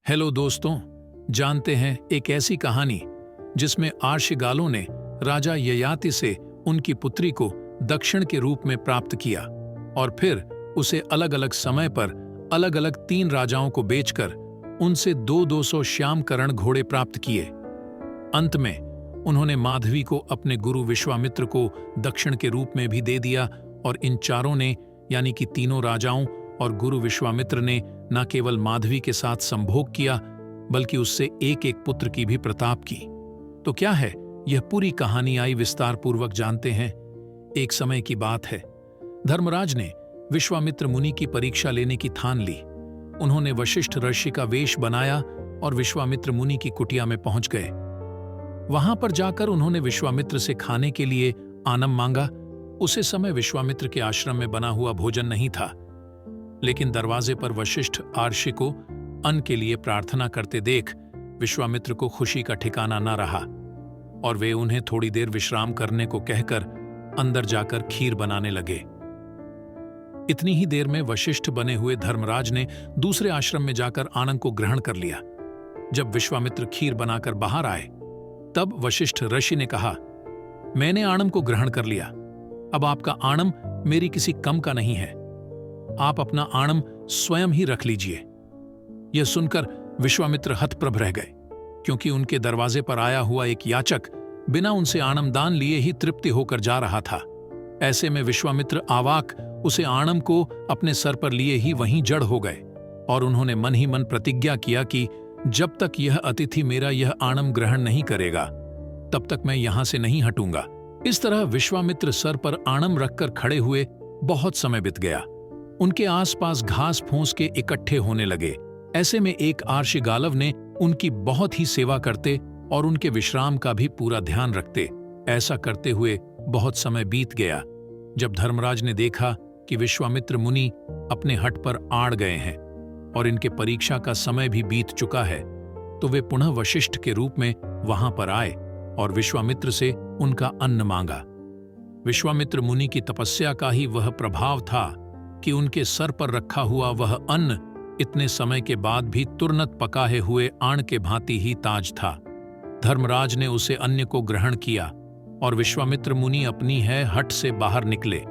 Hello दोस्तों, जानते हैं एक ऐसी कहानी जिसमें आर्शिगालों ने राजा ययाति से उनकी पुत्री को दक्षिण के रूप में प्राप्त किया और फिर उसे अलग अलग समय पर अलग अलग 3 राजाओं को बेचकर उनसे 200 श्यामकरण घोड़े प्राप्त किए। अंत में उन्होंने माधवी को अपने गुरु विश्वामित्र को दक्षिण के रूप में भी दे दिया और इन चारों ने यानी कि तीनों राजाओं और गुरु विश्वामित्र ने न केवल माधवी के साथ संभोग किया बल्कि उससे एक एक पुत्र की भी प्रताप की। तो क्या है यह पूरी कहानी, आई विस्तार पूर्वक जानते हैं। एक समय की बात है, धर्मराज ने विश्वामित्र मुनि की परीक्षा लेने की ठान ली। उन्होंने वशिष्ठ ऋषि का वेश बनाया और विश्वामित्र मुनि की कुटिया में पहुंच गए। वहां पर जाकर उन्होंने विश्वामित्र से खाने के लिए आनम मांगा। उसे समय विश्वामित्र के आश्रम में बना हुआ भोजन नहीं था, लेकिन दरवाजे पर वशिष्ठ आर्षि को अन्न के लिए प्रार्थना करते देख विश्वामित्र को खुशी का ठिकाना न रहा और वे उन्हें थोड़ी देर विश्राम करने को कहकर अंदर जाकर खीर बनाने लगे। इतनी ही देर में वशिष्ठ बने हुए धर्मराज ने दूसरे आश्रम में जाकर आनंद को ग्रहण कर लिया। जब विश्वामित्र खीर बनाकर बाहर आए तब वशिष्ठ ऋषि ने कहा, मैंने आनम को ग्रहण कर लिया, अब आपका आनम मेरी किसी कम का नहीं है, आप अपना आनम स्वयं ही रख लीजिए। यह सुनकर विश्वामित्र हतप्रभ रह गए, क्योंकि उनके दरवाजे पर आया हुआ एक याचक बिना उनसे आनम दान लिए ही तृप्ति होकर जा रहा था। ऐसे में विश्वामित्र आवाक उसे आनम को अपने सर पर लिए ही वहीं जड़ हो गए और उन्होंने मन ही मन प्रतिज्ञा किया कि जब तक यह अतिथि मेरा यह आनम ग्रहण नहीं करेगा तब तक मैं यहां से नहीं हटूंगा। इस तरह विश्वामित्र सर पर आनम रखकर खड़े हुए बहुत समय बीत गया। उनके आसपास घास फूस के इकट्ठे होने लगे। ऐसे में एक आर्शिगालव ने उनकी बहुत ही सेवा करते और उनके विश्राम का भी पूरा ध्यान रखते। ऐसा करते हुए बहुत समय बीत गया। जब धर्मराज ने देखा कि विश्वामित्र मुनि अपने हट पर आड़ गए हैं और इनके परीक्षा का समय भी बीत चुका है, तो वे पुनः वशिष्ठ के रूप में वहां पर आए और विश्वामित्र से उनका अन्न मांगा। विश्वामित्र मुनि की तपस्या का ही वह प्रभाव था कि उनके सर पर रखा हुआ वह अन्न इतने समय के बाद भी तुरंत पकाए हुए आण के भांति ही ताज था। धर्मराज ने उसे अन्न को ग्रहण किया और विश्वामित्र मुनि अपनी है हट से बाहर निकले।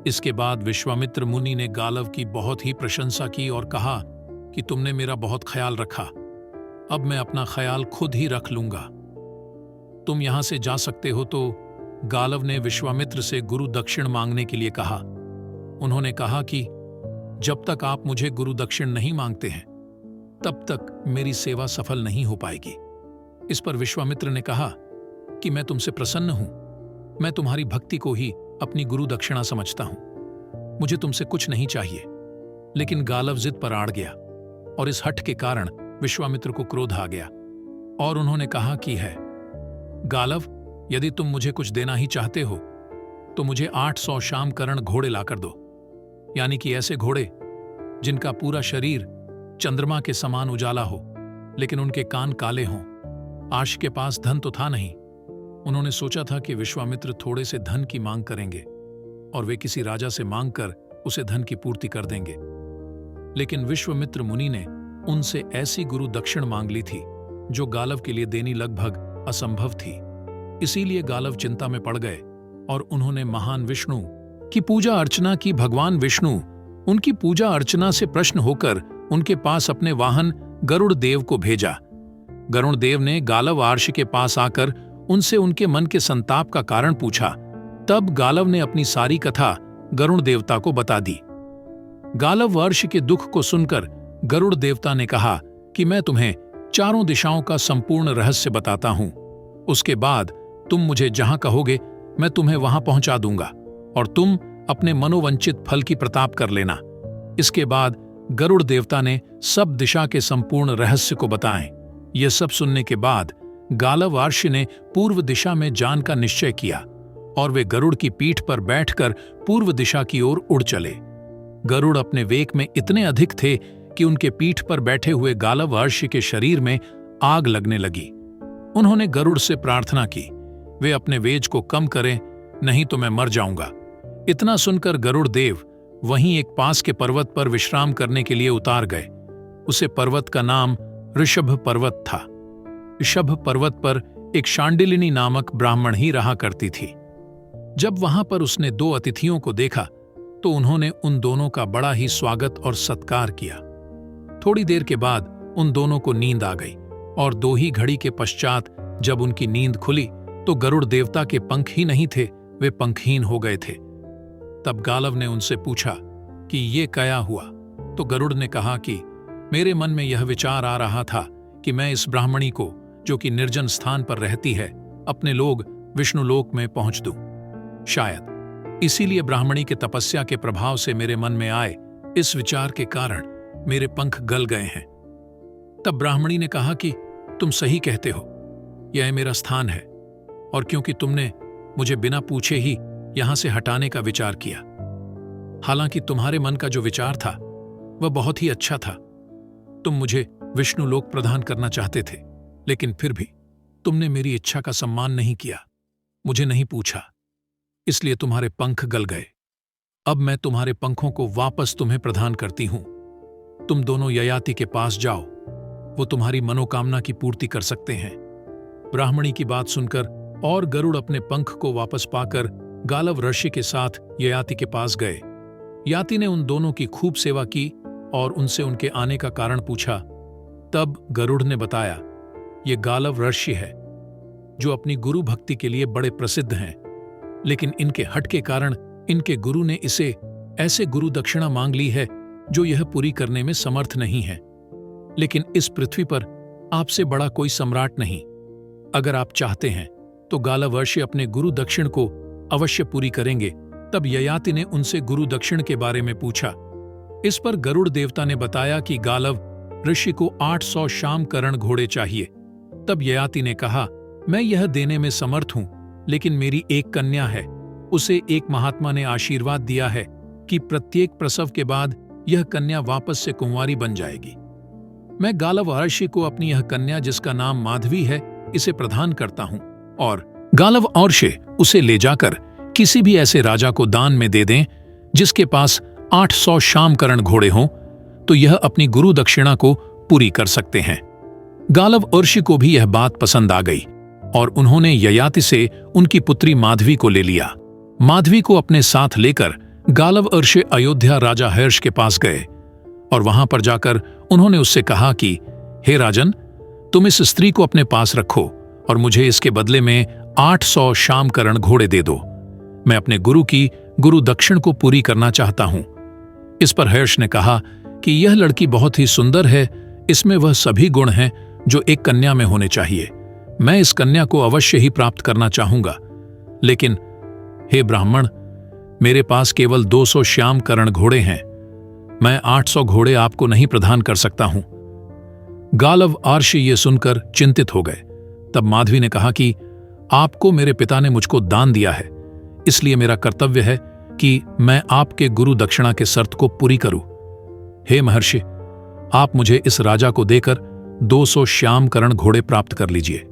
इसके बाद विश्वामित्र मुनि ने गालव की बहुत ही प्रशंसा की और कहा कि तुमने मेरा बहुत ख्याल रखा, अब मैं अपना ख्याल खुद ही रख लूंगा, तुम यहां से जा सकते हो। तो गालव ने विश्वामित्र से गुरु दक्षिण मांगने के लिए कहा। उन्होंने कहा कि जब तक आप मुझे गुरु दक्षिण नहीं मांगते हैं तब तक मेरी सेवा सफल नहीं हो पाएगी। इस पर विश्वामित्र ने कहा कि मैं तुमसे प्रसन्न हूं, मैं तुम्हारी भक्ति को ही अपनी गुरु दक्षिणा समझता हूं, मुझे तुमसे कुछ नहीं चाहिए। लेकिन गालव जिद पर अड़ गया और इस हठ के कारण विश्वामित्र को क्रोध आ गया और उन्होंने कहा कि है गालव, यदि तुम मुझे कुछ देना ही चाहते हो तो मुझे 800 श्यामकरण घोड़े लाकर दो, यानी कि ऐसे घोड़े जिनका पूरा शरीर चंद्रमा के समान उजाला हो लेकिन उनके कान काले हों। आर्ष के पास धन तो था नहीं। उन्होंने सोचा था कि विश्वामित्र थोड़े से धन की मांग करेंगे और वे किसी राजा से मांगकर उसे धन की पूर्ति कर देंगे, लेकिन विश्वामित्र मुनि ने उनसे ऐसी गुरु दक्षिण मांग ली थी जो गालव के लिए देनी लगभग असंभव थी। इसीलिए गालव चिंता में पड़ गए और उन्होंने महान विष्णु की पूजा अर्चना की। भगवान विष्णु उनकी पूजा अर्चना से प्रसन्न होकर उनके पास अपने वाहन गरुड़ देव को भेजा। गरुड़ देव ने गालव आर्ष के पास आकर उनसे उनके मन के संताप का कारण पूछा। तब गालव ने अपनी सारी कथा गरुड़ देवता को बता दी। गालव आर्ष के दुख को सुनकर गरुड़ देवता ने कहा कि मैं तुम्हें चारों दिशाओं का संपूर्ण रहस्य बताता हूं, उसके बाद तुम मुझे जहां कहोगे मैं तुम्हें वहां पहुंचा दूंगा और तुम अपने मनोवंचित फल की प्रताप कर लेना। इसके बाद गरुड़ देवता ने सब दिशा के संपूर्ण रहस्य को बताएं। यह सब सुनने के बाद गालव आर्ष ने पूर्व दिशा में जान का निश्चय किया और वे गरुड़ की पीठ पर बैठकर पूर्व दिशा की ओर उड़ चले। गरुड़ अपने वेग में इतने अधिक थे कि उनके पीठ पर बैठे हुए गालव आर्ष के शरीर में आग लगने लगी। उन्होंने गरुड़ से प्रार्थना की, वे अपने वेग को कम करें, नहीं तो मैं मर जाऊंगा। इतना सुनकर गरुड़ देव वहीं एक पास के पर्वत पर विश्राम करने के लिए उतार गए। उसे पर्वत का नाम ऋषभ पर्वत था। ऋषभ पर्वत पर एक शांडिलिनी नामक ब्राह्मण ही रहा करती थी। जब वहां पर उसने 2 अतिथियों को देखा तो उन्होंने उन दोनों का बड़ा ही स्वागत और सत्कार किया। थोड़ी देर के बाद उन दोनों को नींद आ गई और 2 ही घड़ी के पश्चात जब उनकी नींद खुली तो गरुड़ देवता के पंख ही नहीं थे, वे पंखहीन हो गए थे। तब गालव ने उनसे पूछा कि ये क्या हुआ? तो गरुड़ ने कहा कि मेरे मन में यह विचार आ रहा था कि मैं इस ब्राह्मणी को, जो कि निर्जन स्थान पर रहती है, अपने लोग विष्णुलोक में पहुंच दूं। शायद इसीलिए ब्राह्मणी के तपस्या के प्रभाव से मेरे मन में आए इस विचार के कारण मेरे पंख गल गए हैं। तब ब्राह्मणी ने कहा कि तुम सही कहते हो, यह मेरा स्थान है, और क्योंकि तुमने मुझे बिना पूछे ही यहां से हटाने का विचार किया। हालांकि तुम्हारे मन का जो विचार था वह बहुत ही अच्छा था। तुम मुझे विष्णु लोक प्रदान करना चाहते थे, लेकिन फिर भी तुमने मेरी इच्छा का सम्मान नहीं किया, मुझे नहीं पूछा, इसलिए तुम्हारे पंख गल गए। अब मैं तुम्हारे पंखों को वापस तुम्हें प्रदान करती हूं। तुम दोनों ययाति के पास जाओ, वो तुम्हारी मनोकामना की पूर्ति कर सकते हैं। ब्राह्मणी की बात सुनकर और गरुड़ अपने पंख को वापस पाकर गालव ऋषि के साथ ययाति के पास गए। याति ने उन दोनों की खूब सेवा की और उनसे उनके आने का कारण पूछा। तब गरुड़ ने बताया, ये गालव ऋषि है, जो अपनी गुरु भक्ति के लिए बड़े प्रसिद्ध हैं, लेकिन इनके हट के कारण इनके गुरु ने इसे ऐसे गुरु दक्षिणा मांग ली है जो यह पूरी करने में समर्थ नहीं है। लेकिन इस पृथ्वी पर आपसे बड़ा कोई सम्राट नहीं। अगर आप चाहते हैं तो गालव ऋषि अपने गुरु दक्षिण को अवश्य पूरी करेंगे। तब ययाति ने उनसे गुरु दक्षिण के बारे में पूछा। इस पर गरुड़ देवता ने बताया कि गालव ऋषि को 800 शामकरण घोड़े चाहिए। तब ययाति ने कहा, मैं यह देने में समर्थ हूं, लेकिन मेरी एक कन्या है, उसे एक महात्मा ने आशीर्वाद दिया है कि प्रत्येक प्रसव के बाद यह कन्या वापस से कुंवारी बन जाएगी। मैं गालव ऋषि को अपनी यह कन्या, जिसका नाम माधवी है, इसे प्रदान करता हूं, और गालव ऋषि उसे ले जाकर किसी भी ऐसे राजा को दान में दे दें जिसके पास 800 शामकरण घोड़े हों, तो यह अपनी गुरु दक्षिणा को पूरी कर सकते हैं। गालव ऋषि को भी यह बात पसंद आ गई और उन्होंने ययाति से उनकी पुत्री माधवी को ले लिया। माधवी को अपने साथ लेकर गालव ऋषि अयोध्या राजा हर्ष के पास गए और वहां पर जाकर उन्होंने उससे कहा कि हे राजन, तुम इस स्त्री को अपने पास रखो और मुझे इसके बदले में 800 शामकरण घोड़े दे दो। मैं अपने गुरु की गुरु दक्षिण को पूरी करना चाहता हूं। इस पर हर्ष ने कहा कि यह लड़की बहुत ही सुंदर है, इसमें वह सभी गुण हैं जो एक कन्या में होने चाहिए। मैं इस कन्या को अवश्य ही प्राप्त करना चाहूंगा, लेकिन हे ब्राह्मण, मेरे पास केवल 200 श्यामकरण घोड़े हैं। मैं 800 घोड़े आपको नहीं प्रदान कर सकता हूं। गालव ऋषि ये सुनकर चिंतित हो गए। तब माधवी ने कहा कि आपको मेरे पिता ने मुझको दान दिया है, इसलिए मेरा कर्तव्य है कि मैं आपके गुरु दक्षिणा के शर्त को पूरी करूं। हे महर्षि, आप मुझे इस राजा को देकर 200 श्यामकरण घोड़े प्राप्त कर लीजिए।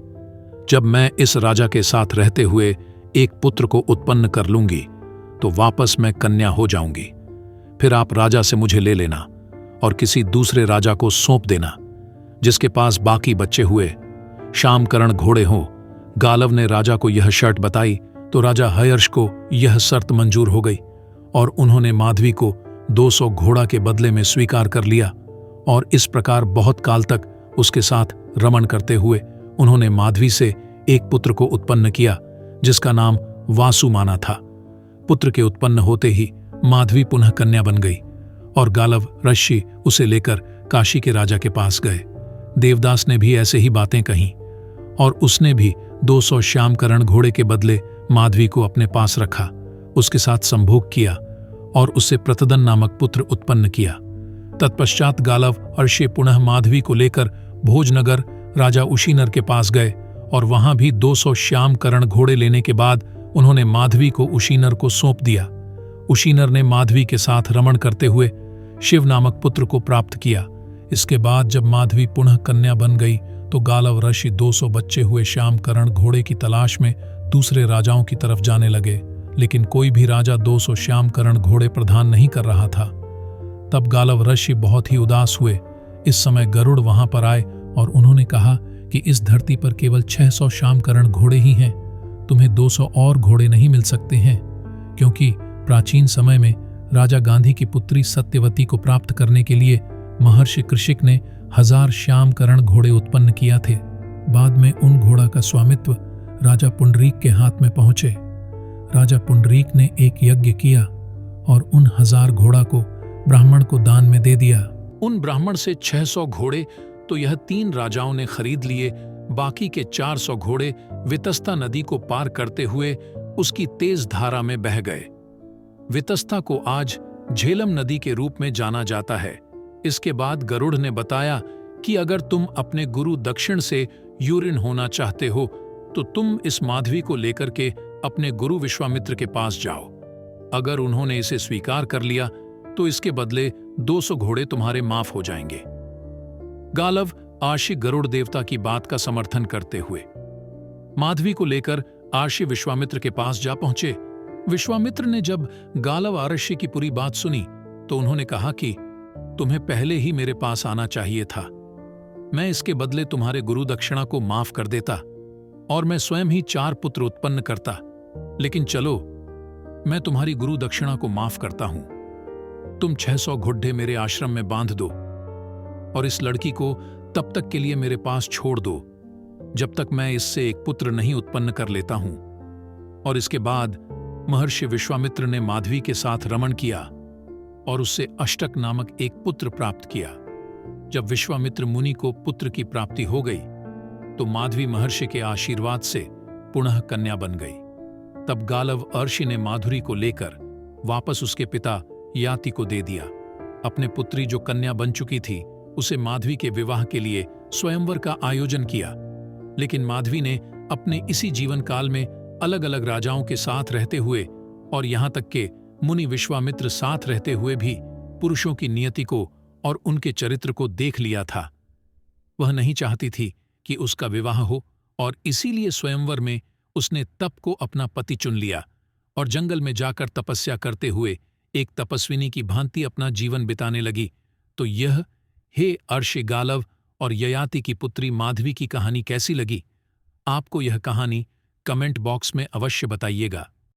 जब मैं इस राजा के साथ रहते हुए एक पुत्र को उत्पन्न कर लूंगी तो वापस मैं कन्या हो जाऊंगी। फिर आप राजा से मुझे ले लेना और किसी दूसरे राजा को सौंप देना जिसके पास बाकी बच्चे हुए शामकरण घोड़े हों। गालव ने राजा को यह शर्त बताई तो राजा हर्ष को यह शर्त मंजूर हो गई और उन्होंने माधवी को 200 घोड़ा के बदले में स्वीकार कर लिया और इस प्रकार बहुत काल तक उसके साथ रमण करते हुए उन्होंने माधवी से एक पुत्र को उत्पन्न किया जिसका नाम वासु माना था। पुत्र के उत्पन्न होते ही माधवी पुनः कन्या बन गई और गालव ऋषि उसे लेकर काशी के राजा के पास गए। देवदास ने भी ऐसे ही बातें कहीं और उसने भी 200 श्यामकरण घोड़े के बदले माधवी को अपने पास रखा, उसके साथ संभोग किया और उससे प्रतदन नामक पुत्र उत्पन्न किया। तत्पश्चात गालव ऋषि पुनः माधवी को लेकर भोजनगर राजा उशीनर के पास गए और वहां भी 200 श्यामकरण घोड़े लेने के बाद उन्होंने माधवी को उशीनर को सौंप दिया। उशीनर ने माधवी के साथ रमण करते हुए शिव नामक पुत्र को प्राप्त किया। इसके बाद जब माधवी पुनः कन्या बन गई तो गालव ऋषि 200 बच्चे हुए श्यामकरण घोड़े की तलाश में दूसरे राजाओं की तरफ जाने लगे, लेकिन कोई भी राजा 200 श्यामकरण घोड़े प्रदान नहीं कर रहा था। तब गालव ऋषि बहुत ही उदास हुए। इस समय गरुड़ वहां पर आए और उन्होंने कहा कि इस धरती पर केवल 600 श्यामकरण घोड़े ही हैं, तुम्हें 200 और घोड़े नहीं मिल सकते हैं, क्योंकि प्राचीन समय में राजा गांधी की पुत्री सत्यवती को प्राप्त करने के लिए महर्षि कृषिक ने 1000 श्यामकरण घोड़े उत्पन्न किया थे। बाद में उन घोड़ा का स्वामित्व राजा पुंडरीक के हाथ में पहुंचे। राजा पुंडरीक ने एक यज्ञ किया और उन 1000 घोड़ा को ब्राह्मण को दान में दे दिया। उन ब्राह्मण से 600 घोड़े तो यह 3 राजाओं ने खरीद लिए, बाकी के 400 घोड़े वितस्ता नदी को पार करते हुए उसकी तेज धारा में बह गए। वितस्ता को आज झेलम नदी के रूप में जाना जाता है। इसके बाद गरुड़ ने बताया कि अगर तुम अपने गुरु दक्षिण से यूरिन होना चाहते हो तो तुम इस माधवी को लेकर के अपने गुरु विश्वामित्र के पास जाओ। अगर उन्होंने इसे स्वीकार कर लिया तो इसके बदले 200 घोड़े तुम्हारे माफ हो जाएंगे। गालव आर्षि गरुड़ देवता की बात का समर्थन करते हुए माधवी को लेकर आर्षि विश्वामित्र के पास जा पहुंचे। विश्वामित्र ने जब गालव आर्षि की पूरी बात सुनी तो उन्होंने कहा कि तुम्हें पहले ही मेरे पास आना चाहिए था। मैं इसके बदले तुम्हारे गुरु दक्षिणा को माफ कर देता और मैं स्वयं ही 4 पुत्र उत्पन्न करता। लेकिन चलो, मैं तुम्हारी गुरु दक्षिणा को माफ करता हूं। तुम 600 घुड्डे मेरे आश्रम में बांध दो और इस लड़की को तब तक के लिए मेरे पास छोड़ दो जब तक मैं इससे एक पुत्र नहीं उत्पन्न कर लेता हूं। और इसके बाद महर्षि विश्वामित्र ने माधवी के साथ रमण किया और उससे अष्टक नामक एक पुत्र प्राप्त किया। जब विश्वामित्र मुनि को पुत्र की प्राप्ति हो गई तो माधवी महर्षि के आशीर्वाद से पुनः कन्या बन गई। तब गालव अर्षि ने माधुरी को लेकर वापस उसके पिता याति को दे दिया। अपने पुत्री जो कन्या बन चुकी थी उसे माधवी के विवाह के लिए स्वयंवर का आयोजन किया। लेकिन माधवी ने अपने इसी जीवन काल में अलग अलग राजाओं के साथ रहते हुए और यहां तक के मुनि विश्वामित्र साथ रहते हुए भी पुरुषों की नियति को और उनके चरित्र को देख लिया था। वह नहीं चाहती थी कि उसका विवाह हो और इसीलिए स्वयंवर में उसने तप को अपना पति चुन लिया और जंगल में जाकर तपस्या करते हुए एक तपस्विनी की भांति अपना जीवन बिताने लगी। तो यह हे अर्षि गालव और ययाति की पुत्री माधवी की कहानी कैसी लगी? आपको यह कहानी कमेंट बॉक्स में अवश्य बताइएगा।